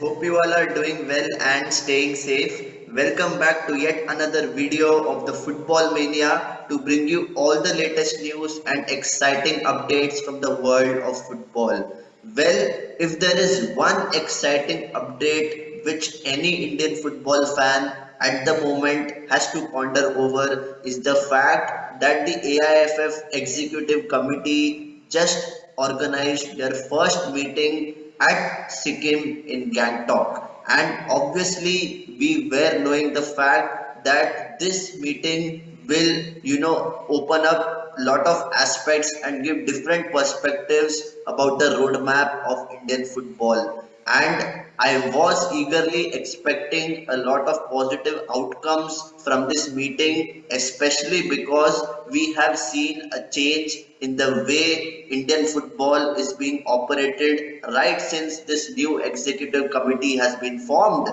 hope you all are doing well and staying safe. Welcome back to yet another video of the Football Mania to bring you all the latest news and exciting updates from the world of football. Well, if there is one exciting update which any Indian football fan at the moment has to ponder over is the fact that the AIFF Executive Committee just organized their first meeting at Sikkim in Gangtok. And obviously, we were knowing the fact that this meeting will, open up a lot of aspects and give different perspectives about the roadmap of Indian football. And I was eagerly expecting a lot of positive outcomes from this meeting, especially because we have seen a change in the way Indian football is being operated right since this new executive committee has been formed.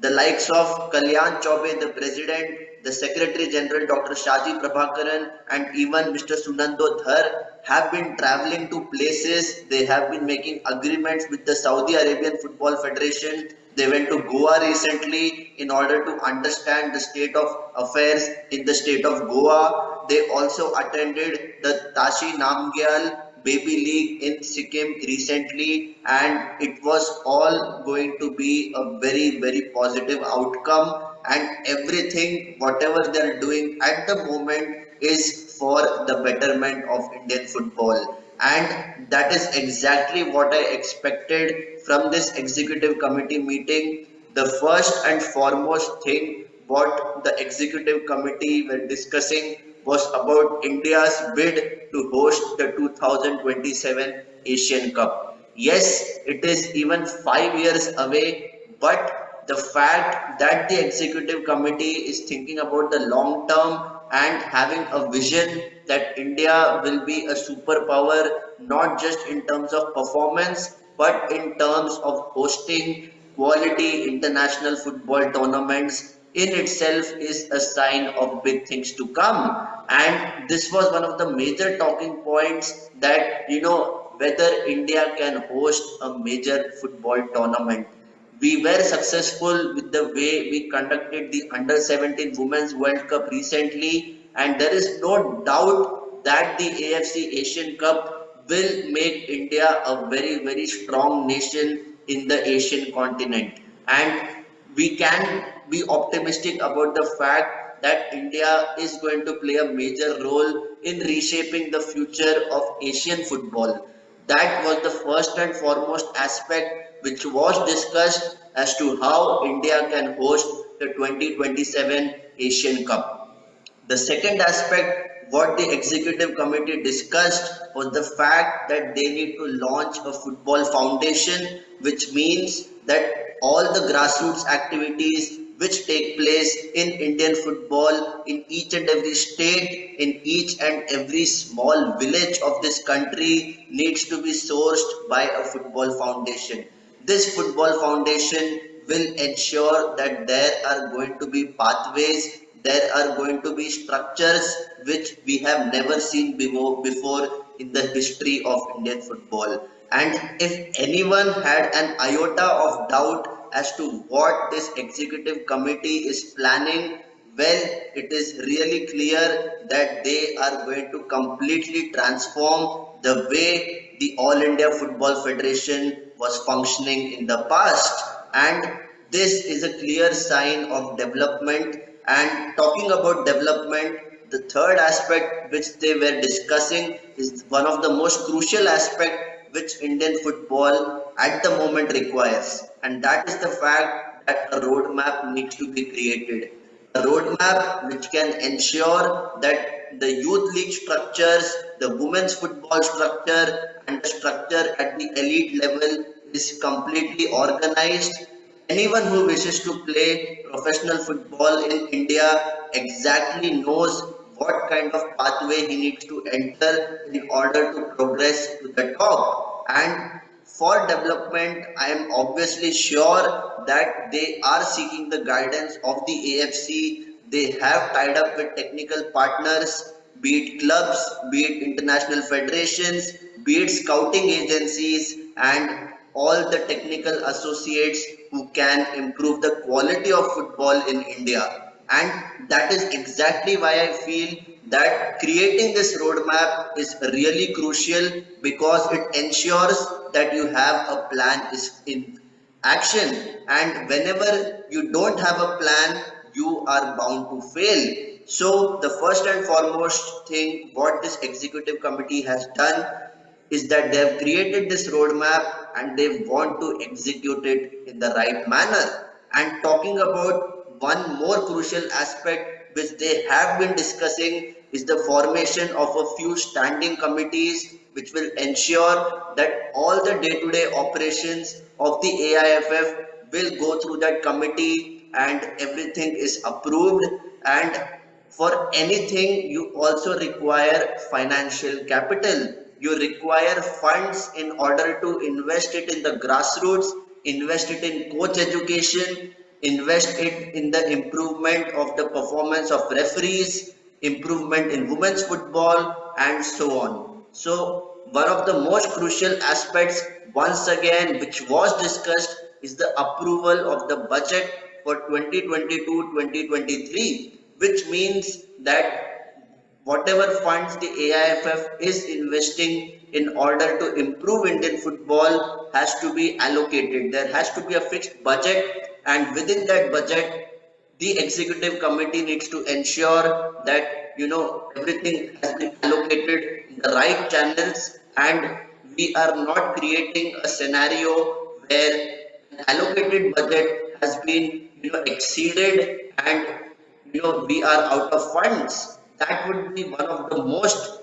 The likes of Kalyan Chaubey, the president, the Secretary General Dr. Shaji Prabhakaran, and even Mr. Sunando Dhar have been traveling to places. They have been making agreements with the Saudi Arabian Football Federation. They went to Goa recently in order to understand the state of affairs in the state of Goa. They also attended the Tashi Namgyal Baby League in Sikkim recently, and it was all going to be a very positive outcome. And everything, whatever they are doing at the moment, is for the betterment of Indian football. And that is exactly what I expected from this executive committee meeting. The first and foremost thing what the executive committee were discussing was about India's bid to host the 2027 Asian Cup. Yes, it is even 5 years away, but the fact that the executive committee is thinking about the long term and having a vision that India will be a superpower, not just in terms of performance, but in terms of hosting quality international football tournaments in itself is a sign of big things to come. And this was one of the major talking points that, whether India can host a major football tournament. We were successful with the way we conducted the Under 17 Women's World Cup recently, and there is no doubt that the AFC Asian Cup will make India a very strong nation in the Asian continent. And we can be optimistic about the fact that India is going to play a major role in reshaping the future of Asian football. That was the first and foremost aspect which was discussed as to how India can host the 2027 Asian Cup. The second aspect, what the executive committee discussed was the fact that they need to launch a football foundation, which means that all the grassroots activities which take place in Indian football in each and every state, in each and every small village of this country needs to be sourced by a football foundation. This football foundation will ensure that there are going to be pathways, there are going to be structures which we have never seen before in the history of Indian football. And if anyone had an iota of doubt as to what this executive committee is planning, well, it is really clear that they are going to completely transform the way the All India Football Federation was functioning in the past. And this is a clear sign of development. And talking about development, the third aspect which they were discussing is one of the most crucial aspect which Indian football at the moment requires, and that is the fact that a roadmap needs to be created. A roadmap which can ensure that the youth league structures, the women's football structure, and the structure at the elite level is completely organized. Anyone who wishes to play professional football in India exactly knows what kind of pathway he needs to enter in order to progress to the top. And for development, I am obviously sure that they are seeking the guidance of the AFC. They have tied up with technical partners, be it clubs, be it international federations, be it scouting agencies, and all the technical associates who can improve the quality of football in India. And that is exactly why I feel that creating this roadmap is really crucial, because it ensures that you have a plan is in action, and whenever you don't have a plan, you are bound to fail. So the first and foremost thing what this executive committee has done is that they have created this roadmap and they want to execute it in the right manner. And talking about one more crucial aspect which they have been discussing is the formation of a few standing committees which will ensure that all the day-to-day operations of the AIFF will go through that committee and everything is approved. And for anything, you also require financial capital. You require funds in order to invest it in the grassroots, invest it in coach education, invest it in the improvement of the performance of referees, improvement in women's football, and so on. So, one of the most crucial aspects, once again, which was discussed, is the approval of the budget for 2022-2023, which means that whatever funds the AIFF is investing in order to improve Indian football has to be allocated. There has to be a fixed budget, and within that budget, the executive committee needs to ensure that everything has been allocated in the right channels, and we are not creating a scenario where an allocated budget has been exceeded and we are out of funds. That would be one of the most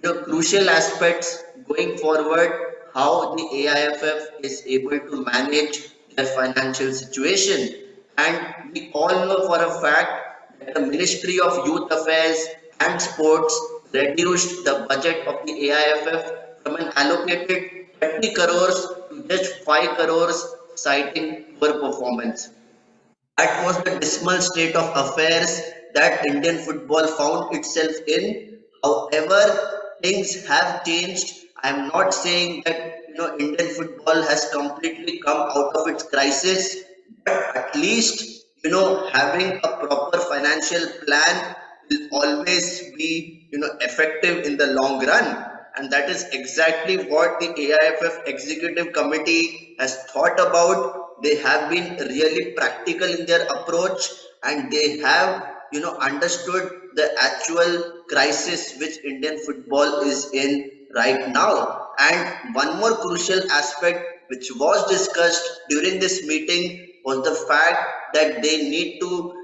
crucial aspects going forward, how the AIFF is able to manage their financial situation. And we all know for a fact that the Ministry of Youth Affairs and Sports reduced the budget of the AIFF from an allocated 30 crores to just 5 crores, citing poor performance. That was the dismal state of affairs that Indian football found itself in. However, things have changed. I am not saying that Indian football has completely come out of its crisis, but at least having a proper financial plan will always be effective in the long run. And that is exactly what the AIFF Executive Committee has thought about. They have been really practical in their approach, and they have understood the actual crisis which Indian football is in right now. And one more crucial aspect which was discussed during this meeting was the fact that they need to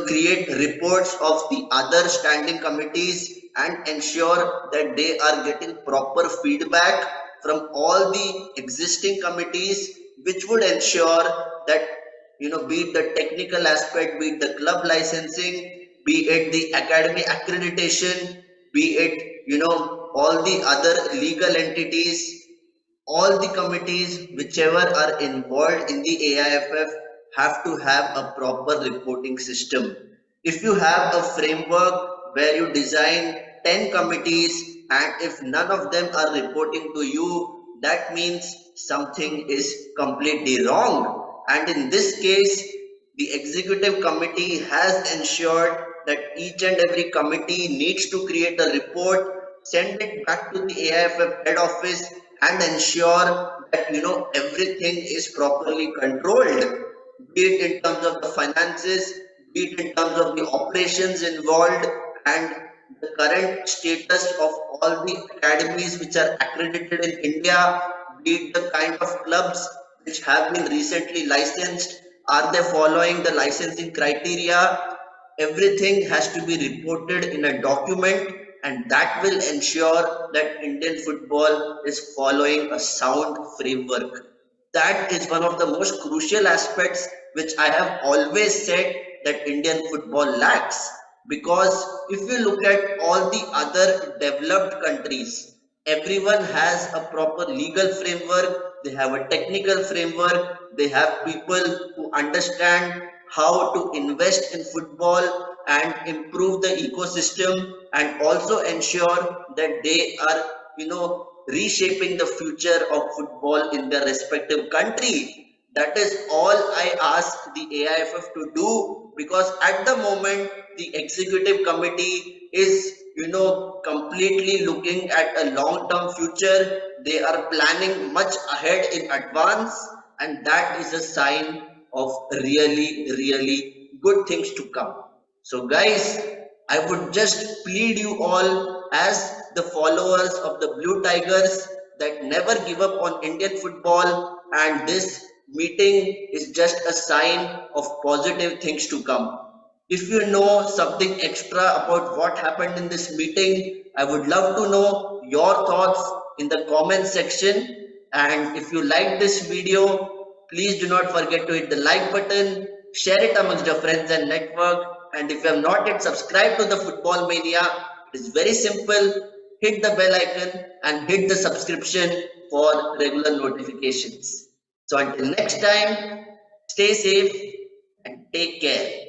create reports of the other standing committees and ensure that they are getting proper feedback from all the existing committees, which would ensure that be it the technical aspect, be it the club licensing, be it the academy accreditation, be it all the other legal entities, all the committees whichever are involved in the AIFF have to have a proper reporting system. If you have a framework where you design 10 committees and if none of them are reporting to you, that means something is completely wrong. And in this case, the executive committee has ensured that each and every committee needs to create a report, send it back to the AIFF head office, and ensure that everything is properly controlled, be it in terms of the finances, be it in terms of the operations involved, and the current status of all the academies which are accredited in India, be it the kind of clubs which have been recently licensed, are they following the licensing criteria? Everything has to be reported in a document, and that will ensure that Indian football is following a sound framework. That is one of the most crucial aspects which I have always said that Indian football lacks. Because if you look at all the other developed countries, everyone has a proper legal framework, they have a technical framework, they have people who understand how to invest in football and improve the ecosystem, and also ensure that they are reshaping the future of football in their respective country. That is all I ask the AIFF to do, because at the moment the executive committee is, completely looking at a long-term future. They are planning much ahead in advance, and that is a sign of really, really good things to come. So, guys, I would just plead you all as the followers of the Blue Tigers that never give up on Indian football, and this meeting is just a sign of positive things to come. If you know something extra about what happened in this meeting, I would love to know your thoughts in the comment section. And if you like this video, please do not forget to hit the like button, share it amongst your friends and network. And if you have not yet subscribed to the Football Mania, it is very simple. Hit the bell icon and hit the subscription for regular notifications. So until next time, stay safe and take care.